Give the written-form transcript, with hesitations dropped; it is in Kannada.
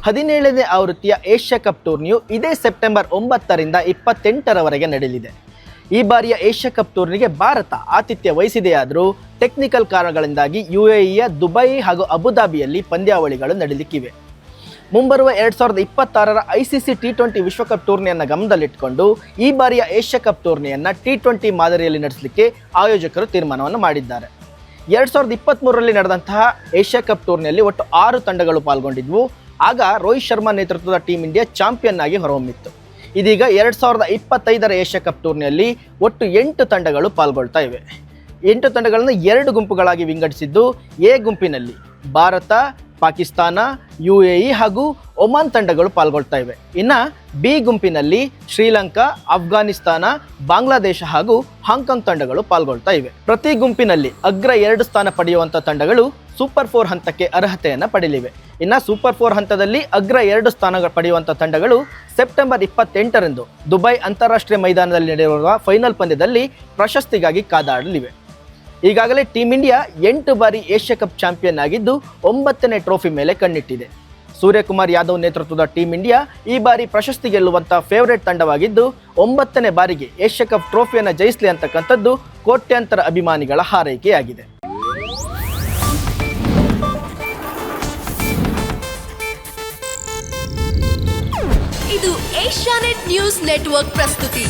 17ನೇ ಆವೃತ್ತಿಯ ಏಷ್ಯಾ ಕಪ್ ಟೂರ್ನಿಯು ಇದೇ ಸೆಪ್ಟೆಂಬರ್ 9ರಿಂದ 28ರವರೆಗೆ ನಡೆಯಲಿದೆ. ಈ ಬಾರಿಯ ಏಷ್ಯಾ ಕಪ್ ಟೂರ್ನಿಗೆ ಭಾರತ ಆತಿಥ್ಯ ವಹಿಸಿದೆಯಾದರೂ ಟೆಕ್ನಿಕಲ್ ಕಾರಣಗಳಿಂದಾಗಿ UAEಯ ದುಬೈ ಹಾಗೂ ಅಬುಧಾಬಿಯಲ್ಲಿ ಪಂದ್ಯಾವಳಿಗಳು ನಡೆಯಲಿಕ್ಕಿವೆ. ಮುಂಬರುವ 2026ರ ICC T20 ವಿಶ್ವಕಪ್ ಟೂರ್ನಿಯನ್ನು ಗಮನದಲ್ಲಿಟ್ಟುಕೊಂಡು ಈ ಬಾರಿಯ ಏಷ್ಯಾ ಕಪ್ ಟೂರ್ನಿಯನ್ನು T20 ಮಾದರಿಯಲ್ಲಿ ನಡೆಸಲಿಕ್ಕೆ ಆಯೋಜಕರು ತೀರ್ಮಾನವನ್ನು ಮಾಡಿದ್ದಾರೆ. 2023ರಲ್ಲಿ ನಡೆದಂತಹ ಏಷ್ಯಾ ಕಪ್ ಟೂರ್ನಿಯಲ್ಲಿ ಒಟ್ಟು 6 ತಂಡಗಳು ಪಾಲ್ಗೊಂಡಿದ್ವು. ಆಗ ರೋಹಿತ್ ಶರ್ಮಾ ನೇತೃತ್ವದ ಟೀಮ್ ಇಂಡಿಯಾ ಚಾಂಪಿಯನ್ ಆಗಿ ಹೊರಹೊಮ್ಮಿತ್ತು. ಇದೀಗ 2025ರ ಏಷ್ಯಾ ಕಪ್ ಟೂರ್ನಿಯಲ್ಲಿ ಒಟ್ಟು 8 ತಂಡಗಳು ಪಾಲ್ಗೊಳ್ತಾ ಇವೆ. 8 ತಂಡಗಳನ್ನು 2 ಗುಂಪುಗಳಾಗಿ ವಿಂಗಡಿಸಿದ್ದು, ಎ ಗುಂಪಿನಲ್ಲಿ ಭಾರತ, ಪಾಕಿಸ್ತಾನ, UAE ಹಾಗೂ ಒಮಾನ್ ತಂಡಗಳು ಪಾಲ್ಗೊಳ್ತಾ ಇವೆ. ಇನ್ನು ಬಿ ಗುಂಪಿನಲ್ಲಿ ಶ್ರೀಲಂಕಾ, ಅಫ್ಘಾನಿಸ್ತಾನ, ಬಾಂಗ್ಲಾದೇಶ ಹಾಗೂ ಹಾಂಗ್ಕಾಂಗ್ ತಂಡಗಳು ಪಾಲ್ಗೊಳ್ತಾ ಇವೆ. ಪ್ರತಿ ಗುಂಪಿನಲ್ಲಿ ಅಗ್ರ 2 ಸ್ಥಾನ ಪಡೆಯುವಂಥ ತಂಡಗಳು ಸೂಪರ್ 4 ಹಂತಕ್ಕೆ ಅರ್ಹತೆಯನ್ನು ಪಡೆಯಲಿವೆ. ಇನ್ನು ಸೂಪರ್ 4 ಹಂತದಲ್ಲಿ ಅಗ್ರ 2 ಸ್ಥಾನ ಪಡೆಯುವಂಥ ತಂಡಗಳು ಸೆಪ್ಟೆಂಬರ್ 28ರಂದು ದುಬೈ ಅಂತಾರಾಷ್ಟ್ರೀಯ ಮೈದಾನದಲ್ಲಿ ನಡೆಯುವ ಫೈನಲ್ ಪಂದ್ಯದಲ್ಲಿ ಪ್ರಶಸ್ತಿಗಾಗಿ ಕಾದಾಡಲಿವೆ. ಈಗಾಗಲೇ ಟೀಮ್ ಇಂಡಿಯಾ 8 ಬಾರಿ ಏಷ್ಯಾ ಕಪ್ ಚಾಂಪಿಯನ್ ಆಗಿದ್ದು 9ನೇ ಟ್ರೋಫಿ ಮೇಲೆ ಕಣ್ಣಿಟ್ಟಿದೆ. ಸೂರ್ಯಕುಮಾರ್ ಯಾದವ್ ನೇತೃತ್ವದ ಟೀಮ್ ಇಂಡಿಯಾ ಈ ಬಾರಿ ಪ್ರಶಸ್ತಿ ಗೆಲ್ಲುವಂಥ ಫೇವರೇಟ್ ತಂಡವಾಗಿದ್ದು 9ನೇ ಬಾರಿಗೆ ಏಷ್ಯಾ ಕಪ್ ಟ್ರೋಫಿಯನ್ನು ಜಯಿಸಲಿ ಅಂತಕ್ಕಂಥದ್ದು ಕೋಟ್ಯಾಂತರ ಅಭಿಮಾನಿಗಳ ಹಾರೈಕೆಯಾಗಿದೆ. ಇದು ಏಷ್ಯಾನೆಟ್ ನ್ಯೂಸ್ ನೆಟ್ವರ್ಕ್ ಪ್ರಸ್ತುತಿ.